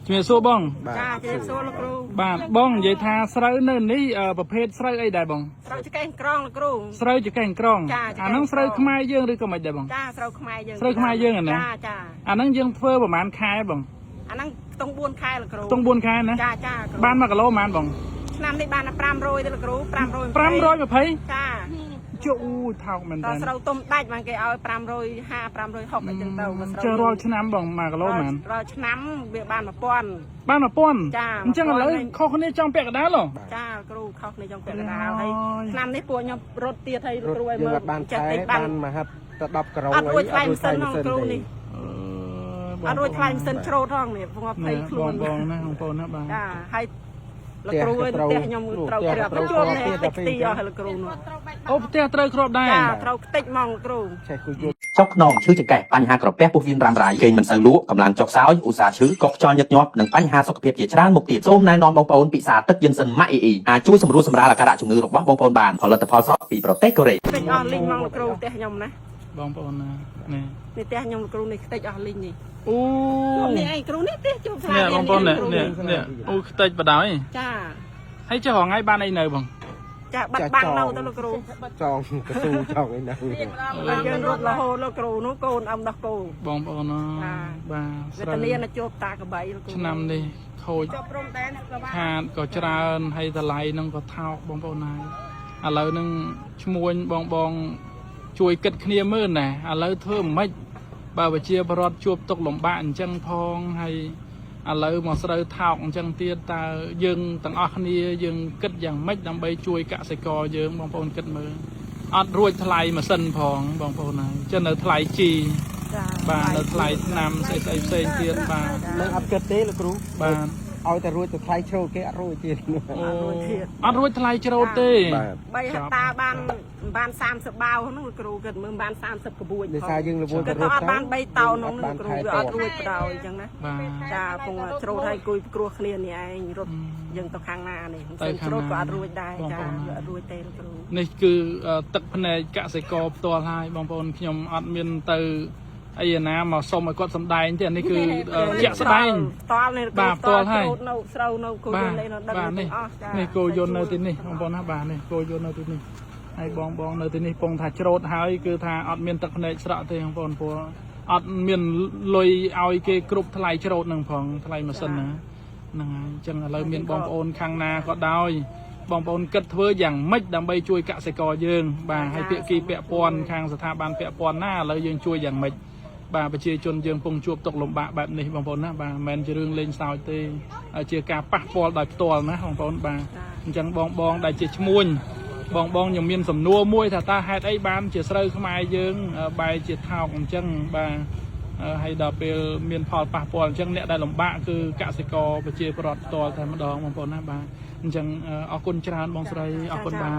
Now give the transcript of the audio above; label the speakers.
Speaker 1: ជំរាបសួរបង
Speaker 2: ចាជំរាបសួរលោកគ្រូ
Speaker 1: បាទបងនិយាយថាស្រូវនៅនេះប្រភេទស្រូវអីដែរបង
Speaker 2: ស្រូវចកេះក្រងលោកគ្រូ
Speaker 1: ស្រូវចកេះក្រងអាហ្នឹងស្រូវខ្មែរយើងឬក៏មិនដែរបង
Speaker 2: ចាស្រូវខ្មែរយើង
Speaker 1: ស្រូវខ្មែរយើងណា
Speaker 2: ចា
Speaker 1: អាហ្នឹងយើងធ្វើប្រហែលខែបង
Speaker 2: អាហ្នឹងខ្ទង់4ខែលោកគ្រូ
Speaker 1: ខ្ទង់4ខែណា
Speaker 2: ចា
Speaker 1: បាន1គីឡូប៉ុន្មានបង
Speaker 2: ឆ្នាំនេះបាន500ទេលោកគ្រូ
Speaker 1: 520
Speaker 2: ចា
Speaker 1: ជូថោកមែនតើ
Speaker 2: ស្រូវទុំដាច់បានគេឲ្យ550 560អញ្ចឹងទៅ
Speaker 1: ចេះរាល់ឆ្នាំបង1គីឡូប៉ុន្មាន
Speaker 2: រាល់ឆ្នាំវាបាន1000
Speaker 1: បាន1000
Speaker 2: ចា
Speaker 1: អញ្ចឹងឥឡូវខុសគ្នាចង់ពាក់កណ្ដាលហ៎
Speaker 2: ចាគ្រូខុសគ្នាចង់ពាក់កណ្ដាលហើយឆ្នាំនេះពួកខ្ញុំរត់ទៀតឲ្យគ្រូឲ្យមើល
Speaker 3: ចេះតិចបានមហាត់ទៅ10គីឡូ
Speaker 2: អត់រួចថ្លៃម៉ាស៊ីនក្នុងគ្រូនេះអត់រួចថ្លៃម៉ាស៊ីនច្រូតផងនេះបងភ័យខ្លួន
Speaker 1: បងណាបងប្អូនណាបាទ
Speaker 2: ចាហើយលោកគ្រូឲ្យផ្ទះខ្ញុំត្រូវក្រាបជួបនេះតិចទីអស់លោកគ្រូនោះ
Speaker 1: អូផ្ទះត្រូវគ្របដែរ
Speaker 2: ចាត្រូវខ្ទេចហ្មងលោកគ្រូ
Speaker 3: ចេះគួយយល់
Speaker 4: ចុកខ្នងឈឺចង្កេះបញ្ហាក្រពះពោះវៀនរ៉ាំរ៉ៃគេងមិនសូវលក់កម្លាំងចុកសោយឧស្សាហ៍ឈឺកុកខ្យល់ញឹកញាប់និងបញ្ហាសុខភាពជាច្រើនមុខទៀតសូមណែនាំបងប្អូនពិសាទឹកយិនសិនម៉ាក់អ៊ីអាចជួយសម្រួលសម្រាលអាការៈជំងឺរបស់បងប្អូនបានផលិតផលសក់ពីប្រទេសកូរ៉េ
Speaker 2: ខ្ទេចអស់លីងហ្មងលោកគ្រូផ្ទះខ្ញុំណា
Speaker 1: បងប្អូនណា
Speaker 2: នេះផ្ទះខ្ញុំលោកគ្រូនេះខ្ទេចអស់លីងនេះ
Speaker 1: អូ
Speaker 2: នេះឯងគ្រូនេះផ្ទះជួបខ្លា
Speaker 1: នេះបងប្អូននេះអូខ្ទេចបដ ாய்
Speaker 2: ចា
Speaker 1: ហើយចុះរងថ្ងៃបានអីនៅបង
Speaker 2: ចាបាត់បាំងនៅទៅលោកគ្រូ
Speaker 3: ចងកស៊ូចងអីនៅ
Speaker 2: យើងរត់រហូតលោកគ្រូនោះកូនអំដោះគោ
Speaker 1: បងប្អូនបាទ
Speaker 2: ស្រីវេទនាជួបតាកបៃលោកគ្រូ
Speaker 1: ឆ្នាំនេះខូច
Speaker 2: ជាប់ព្រំដែនក៏បាន
Speaker 1: ខាតក៏ច្រើនហើយតម្លៃនឹងក៏ថោកបងប្អូនហើយឥឡូវនឹងឈ្មួញបងជួយគិតគ្នាមើលណាឥឡូវធ្វើមិនបើប្រជាពលរដ្ឋជួបទុកលំបាកអញ្ចឹងផងហើយឥឡូវមកស្រូវថោកអញ្ចឹងទៀតតើយើងទាំងអស់គ្នាយើងគិតយ៉ាងម៉េចដើម្បីជួយកសិករយើងបងប្អូនគិតមើលអត់រួចថ្លៃម៉ាស៊ីនផងបងប្អូនហើយចឹងនៅថ្លៃជីបាទនៅថ្លៃថ្នាំផ្សេងទៀតបាទ
Speaker 3: នឹងអត់គិតទេលោកគ្រូ
Speaker 1: បាទ
Speaker 3: ឲ្យតែរួចទៅថ្លៃច្រូតគេអត់រួចទៀត
Speaker 1: អត់រួចថ្លៃច្រូតទេ
Speaker 2: 3ហិកតាបាន30បាវហ្នឹងលោកគ្រូគិតមើលបាន30ក្បួច
Speaker 3: ដោយសារយើងរវល់ទៅ
Speaker 2: រត់អត់បាន3តោនហ្នឹងលោកគ្រូវាអត់រួចបដ ாய் អញ្ចឹងណាចាពងច្រូតឲ្យគួយគ្រោះគ្នានេះឯងរត់យើងទៅខាងណានេះច្រូតក៏អត់រួចដែរចាវាអត់រួចទេលោកគ្រូ
Speaker 1: នេះគឺទឹកភ្នែកកសិករផ្ទាល់ហើយបងប្អូនខ្ញុំអត់មានទៅអីណាមកសុំឲ្យគាត់សំដែងទេនេះគឺជាក់ស្ដែង
Speaker 2: ផ្ទាល់នេះ
Speaker 1: បាទផ្ទាល់ហើយ
Speaker 2: នៅស្រូវនៅគោយន្តនេះនៅដឹង
Speaker 1: ទាំងអស់ចានេះគោយន្តនៅទីនេះបងប្អូនណាបាទនេះគោយន្តនៅទីនេះហើយបងនៅទីនេះពងថាច្រូតហើយគឺថាអត់មានទឹកភ្នែកស្រក់ទេបងប្អូនព្រោះអត់មានលុយឲ្យគេគ្រប់ថ្លៃច្រូតនឹងផងថ្លៃម៉ាស៊ីនហ្នឹងហើយអញ្ចឹងឥឡូវមានបងប្អូនខាងណាក៏ដោយបងប្អូនគិតធ្វើយ៉ាងម៉េចដើម្បីជួយកសិករយើងបាទហើយភាគីពាក់ព័ន្ធខាងស្ថាប័នពាក់ព័ន្ធណាឥឡូវយើងជួយយ៉ាងម៉េចបាទប្រជាជនយើងពងជួបទុកលំបាកបែបនេះបងប្អូនណាបាទមិនមែនជារឿងលេងសើចទេជាការប៉ះពាល់ដោយផ្ទាល់ណាបងប្អូនបាទអញ្ចឹងបងដែលជាឈ្មួញបងខ្ញុំមានសំណួរមួយថាតើហេតុអីបានជាស្រូវខ្មែរយើងបែរជាថោកអញ្ចឹងបាទហើយដល់ពេលមានផលប៉ះពាល់អញ្ចឹងអ្នកដែលលំបាកគឺកសិករប្រជាពលរដ្ឋផ្ទាល់តែម្ដងបងប្អូនណាបាទអញ្ចឹងអរគុណច្រើនបងស្រីអរគុណបាន